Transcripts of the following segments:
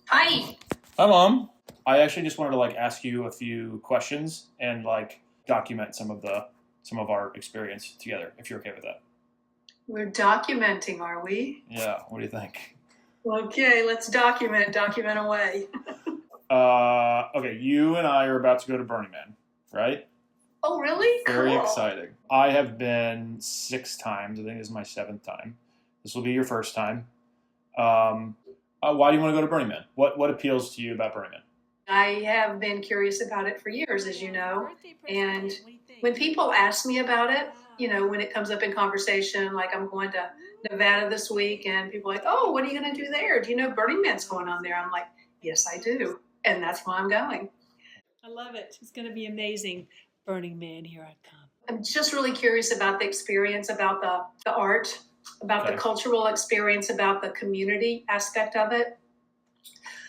Hi. Hi, Mom. I actually just wanted to ask you a few questions and document some of our experience together, if you're okay with that. We're documenting, are we? Yeah. What do you think? Okay, let's document. Document away. Okay. You and I are about to go to Burning Man, right? Oh, really? Very Cool. exciting. I have been 6 times. I think this is my 7th time. This will be your first time. Why do you want to go to Burning Man? What appeals to you about Burning Man? I have been curious about it for years, as you know. And when people ask me about it, when it comes up in conversation, like I'm going to Nevada this week, and people are like, oh, what are you going to do there? Do you know Burning Man's going on there? I'm like, yes, I do. And that's why I'm going. I love it. It's going to be amazing. Burning Man, here I come. I'm just really curious about the experience, about the art, about the cultural experience, about the community aspect of it,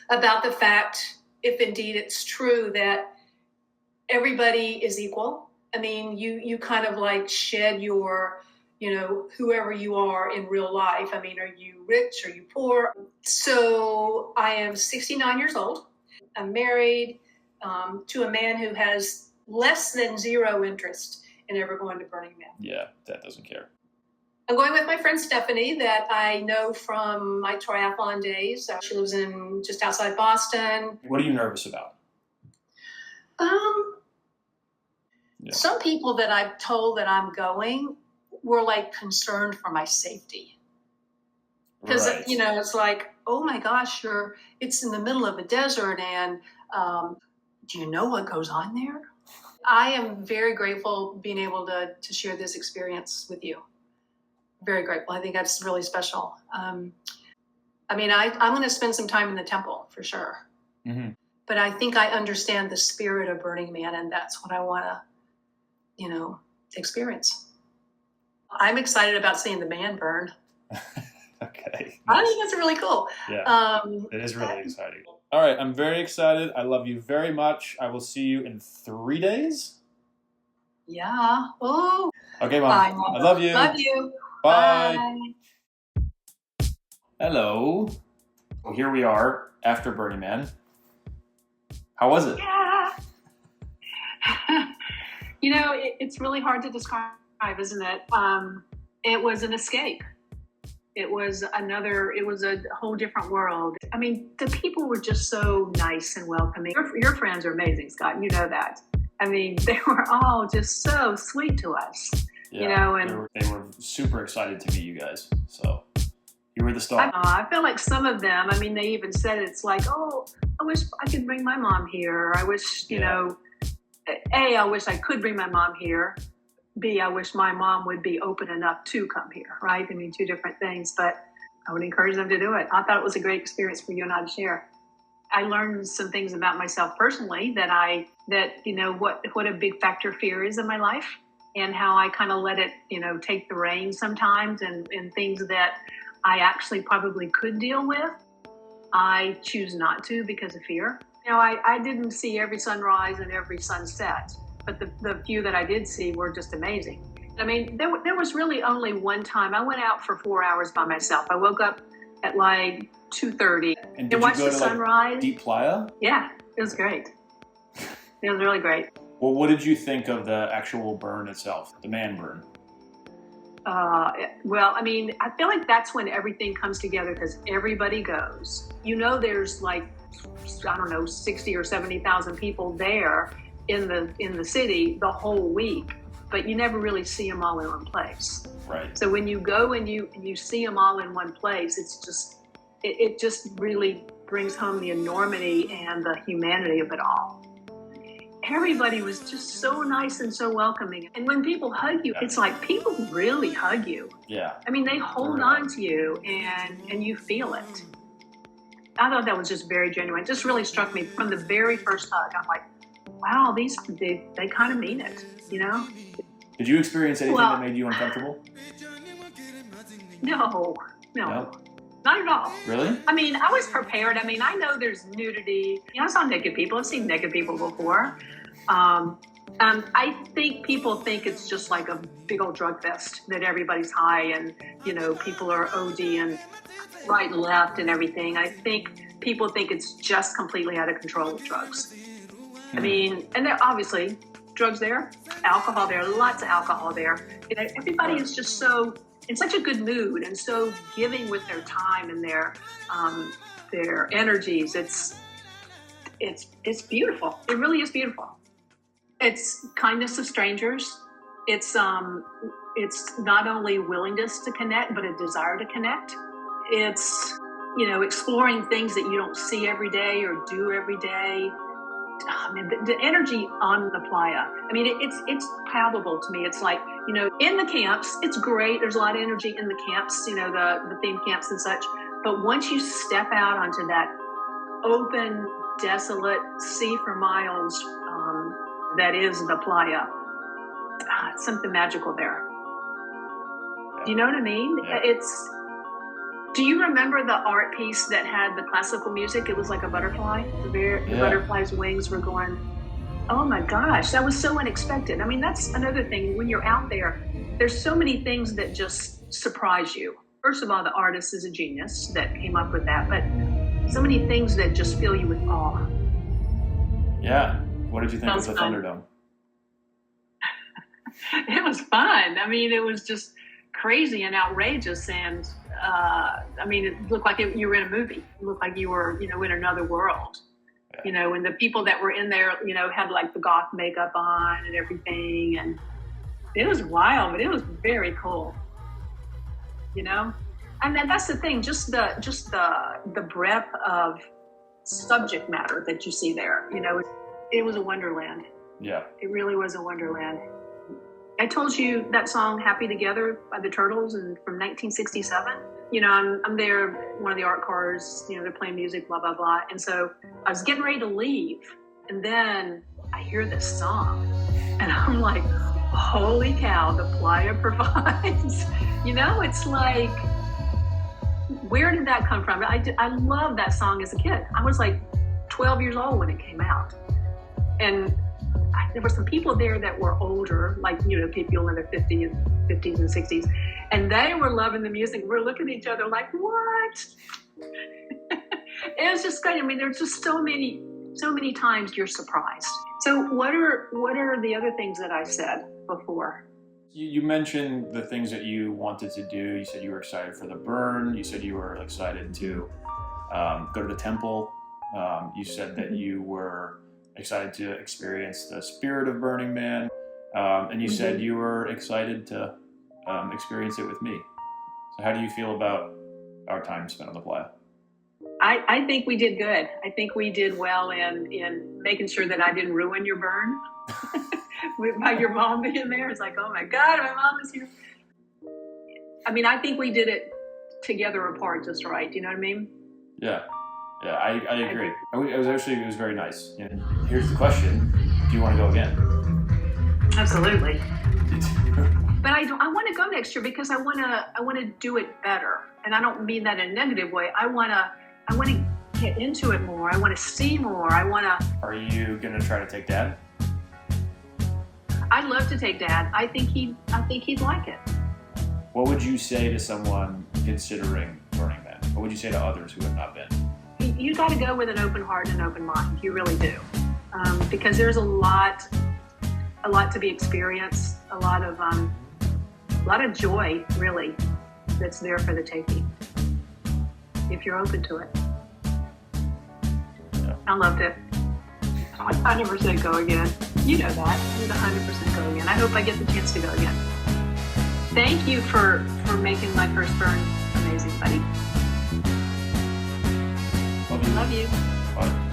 about the fact, if indeed it's true, that everybody is equal. I mean, you kind of shed your, whoever you are in real life. I mean, are you rich? Are you poor? So I am 69 years old. I'm married to a man who has less than zero interest in ever going to Burning Man. Yeah, Dad doesn't care. I'm going with my friend Stephanie that I know from my triathlon days. She lives in just outside Boston. What are you nervous about? Some people that I've told that I'm going were concerned for my safety. Because, Right. It's like, oh my gosh, it's in the middle of a desert, and do you know what goes on there? I am very grateful being able to share this experience with you. Very grateful. I think that's really special. I'm going to spend some time in the temple for sure. Mm-hmm. But I think I understand the spirit of Burning Man, and that's what I want to, experience. I'm excited about seeing the man burn. Okay. I think that's really cool. Yeah, it is really exciting. All right, I'm very excited. I love you very much. I will see you in 3 days. Yeah. Oh. Okay, Mom. Bye, Mom. I love you. Love you. Bye. Hello. Well, here we are after Burning Man. How was it? Yeah. It's really hard to describe, isn't it? It was an escape. It was a whole different world. I mean, the people were just so nice and welcoming. Your friends are amazing, Scott. You know that. I mean, they were all just so sweet to us. Yeah, And they were super excited to meet you guys. So you were the star. I feel like some of them, I mean, they even said it's like, oh, I wish I could bring my mom here. I wish, A, I wish I could bring my mom here. B, I wish my mom would be open enough to come here, right? I mean, 2 different things, but I would encourage them to do it. I thought it was a great experience for you and I to share. I learned some things about myself personally that what a big factor fear is in my life, and how I kind of let it, take the reins sometimes, and things that I actually probably could deal with, I choose not to because of fear. I didn't see every sunrise and every sunset, but the few that I did see were just amazing. I mean, there was really only one time. I went out for 4 hours by myself. I woke up at 2:30 And did watched you go the to sunrise. Deep Playa? Yeah, it was great. It was really great. Well, what did you think of the actual burn itself, the man burn? Well, I mean, I feel like that's when everything comes together because everybody goes. There's 60 or 70,000 people there in the city the whole week, but you never really see them all in one place. Right. So when you go and you see them all in one place, it just really brings home the enormity and the humanity of it all. Everybody was just so nice and so welcoming. And when people hug you, it's like people really hug you. Yeah. I mean, they hold on to you and you feel it. I thought that was just very genuine. It just really struck me from the very first hug. I'm like, wow, they kind of mean it, Did you experience anything that made you uncomfortable? No. Not at all. Really? I mean, I was prepared. I mean, I know there's nudity. I saw naked people. I've seen naked people before. I think people think it's just like a big old drug fest, that everybody's high and, people are OD and right and left and everything. I think people think it's just completely out of control with drugs. I mean, and there obviously drugs there, alcohol there, lots of alcohol there. Everybody is just so in such a good mood and so giving with their time and their energies. It's beautiful. It really is beautiful. It's kindness of strangers. It's not only willingness to connect, but a desire to connect. It's, exploring things that you don't see every day or do every day. I mean, the energy on the playa, I mean, it's palpable to me. It's like, in the camps, it's great. There's a lot of energy in the camps, the theme camps and such. But once you step out onto that open, desolate sea for miles, that is the playa, it's something magical there. Do you know what I mean? Yeah. Do you remember the art piece that had the classical music? It was like a butterfly. The butterfly's wings were going, oh my gosh, that was so unexpected. I mean, that's another thing. When you're out there, there's so many things that just surprise you. First of all, the artist is a genius that came up with that, but so many things that just fill you with awe. Yeah. What did you think of the fun. Thunderdome? It was fun. I mean, it was just crazy and outrageous, and it looked like you were in a movie. It looked like you were, in another world. Yeah. And the people that were in there, had like the goth makeup on and everything, and it was wild, but it was very cool. And then that's the thing, just the breadth of subject matter that you see there. It was a wonderland. Yeah, it really was a wonderland. I told you that song "Happy Together" by the Turtles and from 1967. I'm there, one of the art cars, they're playing music, blah, blah, blah. And so I was getting ready to leave. And then I hear this song and I'm like, holy cow, the playa provides. It's like, where did that come from? I loved that song as a kid. I was like 12 years old when it came out. And there were some people there that were older, like, people in their 50s and 60s, and they were loving the music. We're looking at each other like, what? It was just great. I mean, there's just so many times you're surprised. So what are the other things that I said before? You mentioned the things that you wanted to do. You said you were excited for the burn. You said you were excited to go to the temple. You said that you were excited to experience the spirit of Burning Man. And you said you were excited to experience it with me. So how do you feel about our time spent on the playa? I think we did good. I think we did well in making sure that I didn't ruin your burn. By your mom being there. It's like, oh my God, my mom is here. I mean, I think we did it together apart just right. Do you know what I mean? Yeah, I agree. It was very nice. And here's the question: do you want to go again? Absolutely. But I want to go next year because I want to do it better, and I don't mean that in a negative way. I want to get into it more. I want to see more. Are you gonna try to take Dad? I'd love to take Dad. I think he'd like it. What would you say to someone considering Burning Man? What would you say to others who have not been? You got to go with an open heart and an open mind. You really do, because there's a lot to be experienced. A lot of joy, really, that's there for the taking. If you're open to it. Yeah. I loved it. I'd 100% go again. You know that. I'd 100% go again. I hope I get the chance to go again. Thank you for making my first burn amazing, buddy. Love you. Love you. Bye.